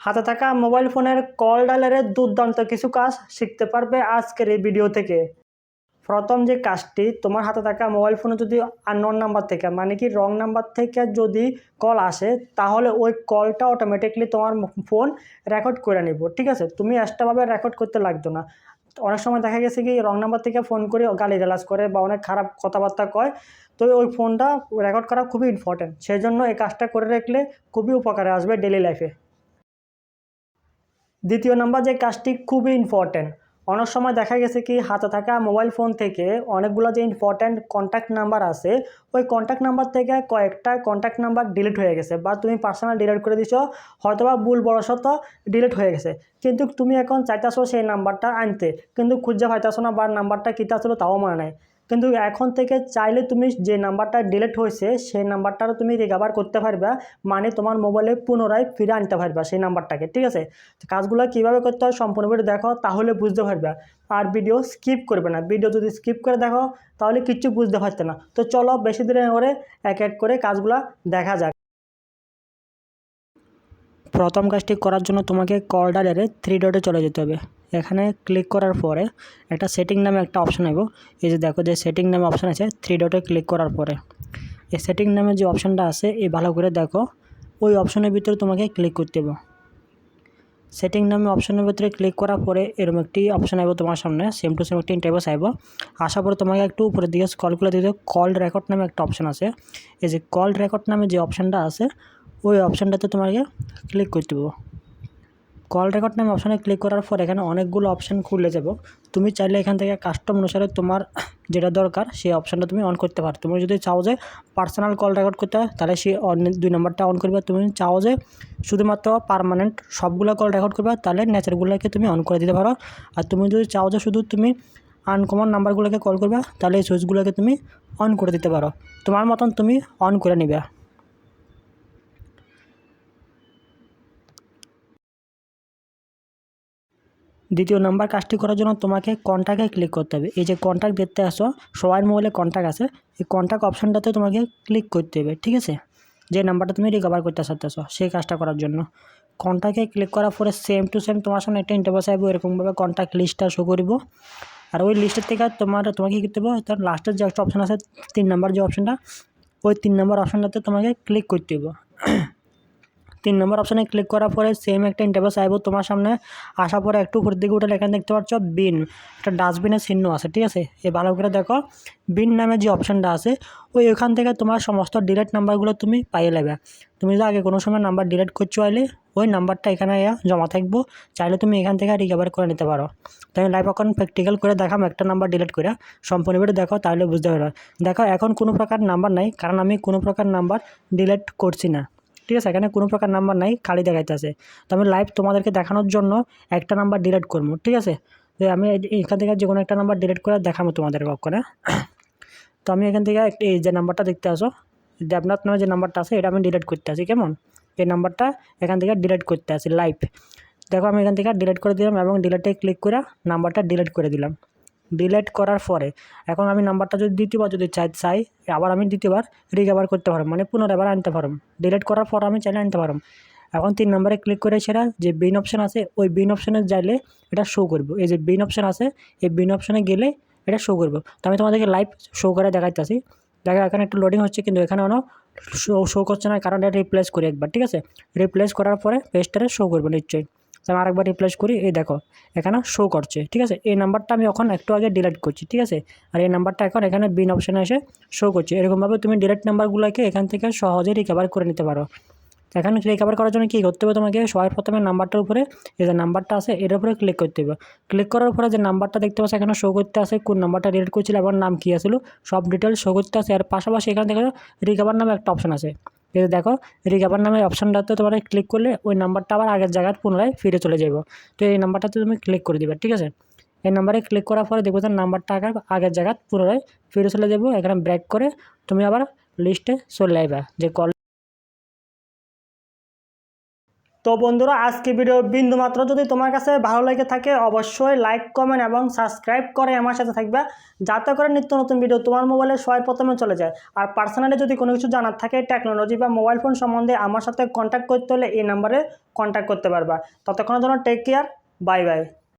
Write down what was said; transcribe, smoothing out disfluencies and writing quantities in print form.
হাতে থাকা মোবাইল ফোনের কল ডায়ালারের দুর্দান্ত কিছু কাজ শিখতে পারবে আজকের এই ভিডিও থেকে। প্রথম যে কাজটি, তোমার হাতে থাকা মোবাইল ফোনে যদি আননোন নাম্বার থেকে মানে কি রং নাম্বার থেকে যদি কল আসে, তাহলে ওই কলটা অটোমেটিকলি তোমার ফোন রেকর্ড করে নিব। ঠিক আছে, তুমি এক্সট্রাভাবে রেকর্ড করতে লাগতো না। অনেক সময় দেখা গেছে কি রং নাম্বার থেকে ফোন করে গালিগালাজ করে বা অনেক খারাপ কথাবার্তা কয়, তো ওই ফোনটা রেকর্ড করা খুবই ইম্পর্টেন্ট। সেই জন্য এই কাজটা করে রাখলে খুবই উপকারে আসবে ডেইলি লাইফে। দ্বিতীয় নাম্বার যে কাজটি খুবই ইম্পর্ট্যান্ট, অনেক সময় দেখা গেছে কি হাতে থাকা মোবাইল ফোন থেকে অনেকগুলো যে ইম্পর্ট্যান্ট কন্ট্যাক্ট নাম্বার আছে, ওই কন্ট্যাক্ট নাম্বার থেকে কয়েকটা কন্ট্যাক্ট নাম্বার ডিলিট হয়ে গেছে বা তুমি পার্সোনাল ডিলিট করে দিছো, হয়তোবা ভুলবশত ডিলিট হয়ে গেছে। কিন্তু তুমি এখন চাইতেছো সেই নাম্বারটা আনতে, কিন্তু খুঁজে পাইতেছো না বা নাম্বারটা কীটা ছিল তাও মনে নাই। কিন্তু এখন থেকে চাইলে তুমি যে নাম্বারটা ডিলিট হয়েছে সেই নাম্বারটারও তুমি রিকভার করতে পারবা, মানে তোমার মোবাইলে পুনরায় ফিরে আনতে পারবা সেই নাম্বারটাকে। ঠিক আছে, কাজগুলো কীভাবে করতে হয় সম্পূর্ণ ভিডিও দেখো, তাহলে বুঝতে পারবে। আর ভিডিও স্কিপ করবে না, ভিডিও যদি স্কিপ করে দেখো তাহলে কিচ্ছু বুঝতে পারতে না। তো চলো বেশি দেরি না করে এক এক করে কাজগুলো দেখা যাক। প্রথম কাজটি করার জন্য তোমাকে কল ডায়ালারে 3 ডটে চলে যেতে হবে। এখানে ক্লিক করার পরে একটা সেটিং নামে একটা অপশান আসবে। এই যে দেখো যে সেটিং নামে অপশান আছে, 3 ডটে ক্লিক করার পরে এই সেটিং নামে যে অপশানটা আছে এই ভালো করে দেখো, ওই অপশানের ভিতরে তোমাকে ক্লিক করতে হবে। সেটিং নামে অপশনের ভিতরে ক্লিক করার পরে এরকম একটি অপশন আসবে তোমার সামনে, সেম টু সেম একটি ইন্টারফেস আসবে। আসার পরে তোমাকে একটু উপরের দিকে স্ক্রল করে দিতে কল রেকর্ড নামে একটা অপশন আছে। এই যে কল রেকর্ড নামে যে অপশানটা আছে ওই অপশানটাতে তোমাকে ক্লিক করতে হবে। কল রেকর্ড নামে অপশানে ক্লিক করার পর এখানে অনেকগুলো অপশান খুলে যাব। তুমি চাইলে এখান থেকে কাস্টম অনুসারে তোমার যেটা দরকার সেই অপশানটা তুমি অন করতে পারো। তুমি যদি চাও যে পার্সোনাল কল রেকর্ড করতে হয় তাহলে সেই 2 নম্বরটা অন করবে। তুমি চাও যে শুধুমাত্র পার্মানেন্ট সবগুলো কল রেকর্ড করবে তাহলে নেচারগুলোকে তুমি অন করে দিতে পারো। আর তুমি যদি চাও যে শুধু তুমি আনকমন নাম্বারগুলোকে কল করবে তাহলে এই সুইচগুলোকে তুমি অন করে দিতে পারো। তোমার মতন তুমি অন করে নিবে। দ্বিতীয় নাম্বার কাজটি করার জন্য তোমাকে কন্ট্যাক্টে ক্লিক করতে হবে। এই যে কন্ট্যাক্ট দেখতে আসো, সবার মোবাইলে কন্ট্যাক্ট আছে, এই কন্ট্যাক্ট অপশানটাতে তোমাকে ক্লিক করতে হবে। ঠিক আছে, যে নাম্বারটা তুমি রিকভার করতে চাচ্ছো সেই কাজটা করার জন্য কন্ট্যাক্টে ক্লিক করার পরে সেম টু সেম তোমার সামনে একটা ইন্টারফেস আসবে, এরকমভাবে কন্ট্যাক্ট লিস্টটা শো করব। আর ওই লিস্টের থেকে তোমাকে কী করতে হবে, তার লাস্টের যে একটা অপশান আছে 3 নাম্বার যে অপশানটা, ওই 3 নাম্বার অপশানটাতে তোমাকে ক্লিক করতে হবে। 3 নম্বর অপশানে ক্লিক করার পরে সেম একটা ইন্টারফেস আসবে তোমার সামনে। আসার পরে একটু উপর দিকে উঠে এখানে দেখতে পাচ্ছ বিন, একটা ডাস্টবিনের চিহ্ন আছে। ঠিক আছে, এই ভালো করে দেখো, বিন নামে যে অপশানটা আছে ওখান থেকে তোমার সমস্ত ডিলিট নাম্বারগুলো তুমি পাইয়ে নেবে। তুমি যদি আগে কোনো সময় নাম্বার ডিলিট করছো আইলে ওই নাম্বারটা এখানে জমা থাকবো, চাইলে তুমি এখান থেকে রিকভার করে নিতে পারো। তো আমি লাইভ এখন প্র্যাকটিক্যাল করে দেখাম একটা নাম্বার ডিলিট করে, সম্পূর্ণ ভিডিও দেখো তাহলে বুঝতে পারো। দেখো এখন কোনো প্রকার নাম্বার নাই, কারণ আমি কোনো প্রকার নাম্বার ডিলিট করছি না। ঠিক আছে, এখানে কোনো প্রকার নাম্বার নাই, খালি দেখাইতেছে। তো আমি লাইভ তোমাদেরকে দেখানোর জন্য একটা নাম্বার ডিলিট করবো। ঠিক আছে, তো আমি এখান থেকে যে কোনো একটা নাম্বার ডিলিট করে দেখাবো তোমাদের কখনো। তো আমি এখান থেকে এই যে নাম্বারটা দেখতে আসো, দেবনাথ নামে যে নাম্বারটা আছে এটা আমি ডিলিট করতে আসি। কেমন, এই নাম্বারটা এখান থেকে ডিলিট করতে আসি লাইভ। দেখো আমি এখান থেকে ডিলিট করে দিলাম এবং ডিলিটে ক্লিক করে নাম্বারটা ডিলিট করে দিলাম। ডিলিট করার পরে এখন আমি নাম্বারটা যদি দ্বিতীয়বার যদি চাই আবার আমি দ্বিতীয়বার রিকভার করতে পারবো, মানে পুনরায় আবার আনতে পারবো। ডিলিট করার পর আমি চাইলে আনতে পারবো। এখন 3 নম্বরে ক্লিক করে সেটা যে বিন অপশান আছে ওই বিন অপশানে যাইলে এটা শো করবো। এই যে বিন অপশান আছে এই বিন অপশানে গেলে এটা শো করবো। তো আমি তোমাদেরকে লাইভ শো করে দেখাইতেছি। দেখা এখানে একটু লোডিং হচ্ছে কিন্তু এখানে শো করছে না, কারণ এটা রিপ্লেস করি একবার। ঠিক আছে, রিপ্লেস করার পরে পেজটারে শো করবো নিশ্চয়ই। আমি আরেকবার রিপ্লেস করি, এই দেখো এখানে শো করছে। ঠিক আছে, এই নাম্বারটা আমি এখন একটু আগে ডিলিট করছি। ঠিক আছে, আর এই নাম্বারটা এখন এখানে বিন অপশানে এসে শো করছে। এরকমভাবে তুমি ডিলিট নাম্বারগুলোকে এখান থেকে সহজে রিকভার করে নিতে পারো। এখানে রিকভার করার জন্য কী করতে হবে, তোমাকে সবার প্রথমে নাম্বারটার উপরে এই যে নাম্বারটা আছে এর উপরে ক্লিক করতে হবে। ক্লিক করার পরে যে নাম্বারটা দেখতে পাচ্ছ এখানে শো করতে আছে, কোন নাম্বারটা ডিলিট করছিল এবং নাম কী আসলো সব ডিটেলস শো করতে আছে। আর পাশাপাশি এখান থেকে রিকভার নামে একটা অপশান আছে। এই দেখো রিকভার নামে অপশানটাতে তোমার ক্লিক করলে ওই নাম্বারটা আবার আগের জায়গায় পুনরায় ফিরে চলে যাবে। তো এই নাম্বারটাতে তুমি ক্লিক করে দিবে। ঠিক আছে, এই নাম্বারে ক্লিক করার পরে দেখবো যে নাম্বারটা আগের জায়গায় পুনরায় ফিরে চলে যাবো। এখানে ব্রেক করে তুমি আবার লিস্টে চলে আসবে যে কল। তো বন্ধুরা, আজকে ভিডিও বিন্দুমাত্র যদি তোমার কাছে ভালো লেগে থাকে অবশ্যই লাইক, কমেন্ট এবং সাবস্ক্রাইব করে আমার সাথে থাকবে, যাতে করে নিত্য নতুন ভিডিও তোমার মোবাইলে সবার প্রথমে চলে যায়। আর পার্সোনালি যদি কোনো কিছু জানার থাকে টেকনোলজি বা মোবাইল ফোন সম্বন্ধে আমার সাথে কন্ট্যাক্ট করতে হলে এই নাম্বারে কন্ট্যাক্ট করতে পারবা। ততক্ষণের জন্য টেক কেয়ার, বাই বাই।